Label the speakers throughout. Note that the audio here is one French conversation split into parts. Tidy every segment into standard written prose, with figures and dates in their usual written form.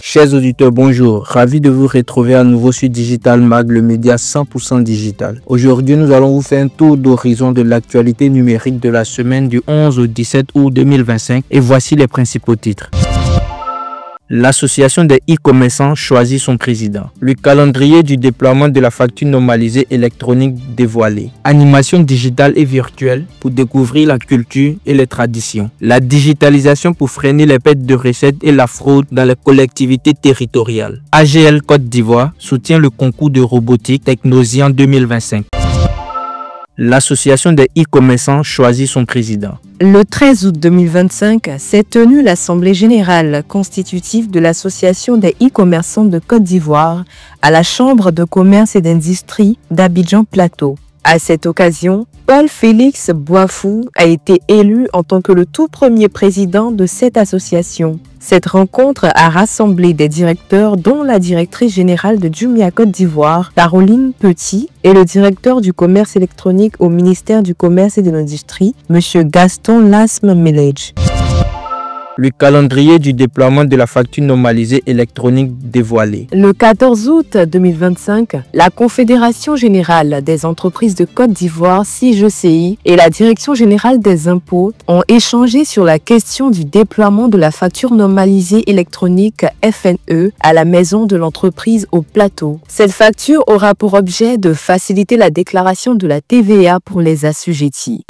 Speaker 1: Chers auditeurs, bonjour. Ravi de vous retrouver à nouveau sur Digital Mag, le média 100% digital. Aujourd'hui, nous allons vous faire un tour d'horizon de l'actualité numérique de la semaine du 11 au 17 août 2025 et voici les principaux titres. L'association des e-commerçants choisit son président. Le calendrier du déploiement de la facture normalisée électronique dévoilé. Animation digitale et virtuelle pour découvrir la culture et les traditions. La digitalisation pour freiner les pertes de recettes et la fraude dans les collectivités territoriales. AGL Côte d'Ivoire soutient le concours de robotique Technosia 2025. L'association des e-commerçants choisit son président.
Speaker 2: Le 13 août 2025 s'est tenue l'Assemblée générale constitutive de l'Association des e-commerçants de Côte d'Ivoire à la Chambre de commerce et d'industrie d'Abidjan Plateau. À cette occasion, Paul Félix Boifou a été élu en tant que le tout premier président de cette association. Cette rencontre a rassemblé des directeurs dont la directrice générale de Jumia Côte d'Ivoire, Caroline Petit, et le directeur du commerce électronique au ministère du Commerce et de l'Industrie, M. Gaston Lasme-Melej.
Speaker 1: Le calendrier du déploiement de la facture normalisée électronique dévoilé.
Speaker 2: Le 14 août 2025, la Confédération générale des entreprises de Côte d'Ivoire, CIGECI, et la Direction générale des impôts ont échangé sur la question du déploiement de la facture normalisée électronique FNE à la maison de l'entreprise au plateau. Cette facture aura pour objet de faciliter la déclaration de la TVA pour les assujettis.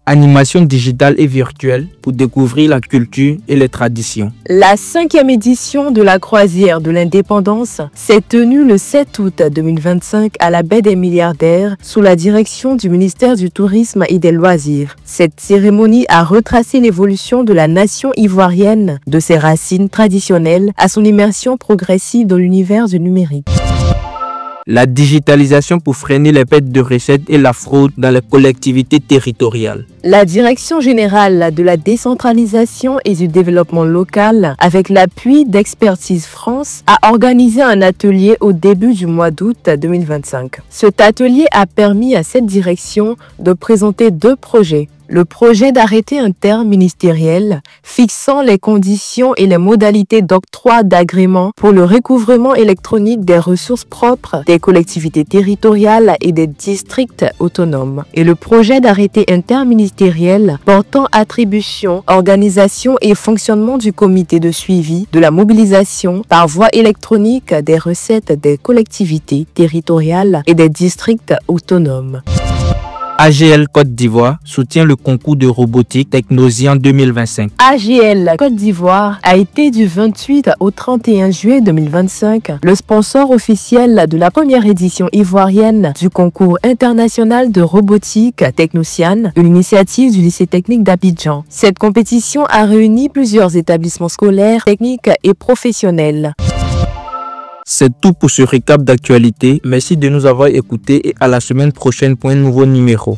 Speaker 1: Animation digitale et virtuelle pour découvrir la culture et les traditions.
Speaker 2: La 5e édition de la croisière de l'indépendance s'est tenue le 7 août 2025 à la baie des Milliardaires sous la direction du ministère du Tourisme et des Loisirs. Cette cérémonie a retracé l'évolution de la nation ivoirienne, de ses racines traditionnelles à son immersion progressive dans l'univers du numérique.
Speaker 1: La digitalisation pour freiner les pertes de recettes et la fraude dans les collectivités territoriales.
Speaker 2: La Direction générale de la décentralisation et du développement local, avec l'appui d'Expertise France, a organisé un atelier au début du mois d'août 2025. Cet atelier a permis à cette direction de présenter 2 projets. Le projet d'arrêté interministériel fixant les conditions et les modalités d'octroi d'agrément pour le recouvrement électronique des ressources propres des collectivités territoriales et des districts autonomes. Et le projet d'arrêté interministériel portant attribution, organisation et fonctionnement du comité de suivi de la mobilisation par voie électronique des recettes des collectivités territoriales et des districts autonomes.
Speaker 1: AGL Côte d'Ivoire soutient le concours de robotique Technosia 2025.
Speaker 2: AGL Côte d'Ivoire a été du 28 au 31 juillet 2025 le sponsor officiel de la première édition ivoirienne du concours international de robotique Technosian, une initiative du lycée technique d'Abidjan. Cette compétition a réuni plusieurs établissements scolaires, techniques et professionnels.
Speaker 1: C'est tout pour ce récap d'actualité. Merci de nous avoir écoutés et à la semaine prochaine pour un nouveau numéro.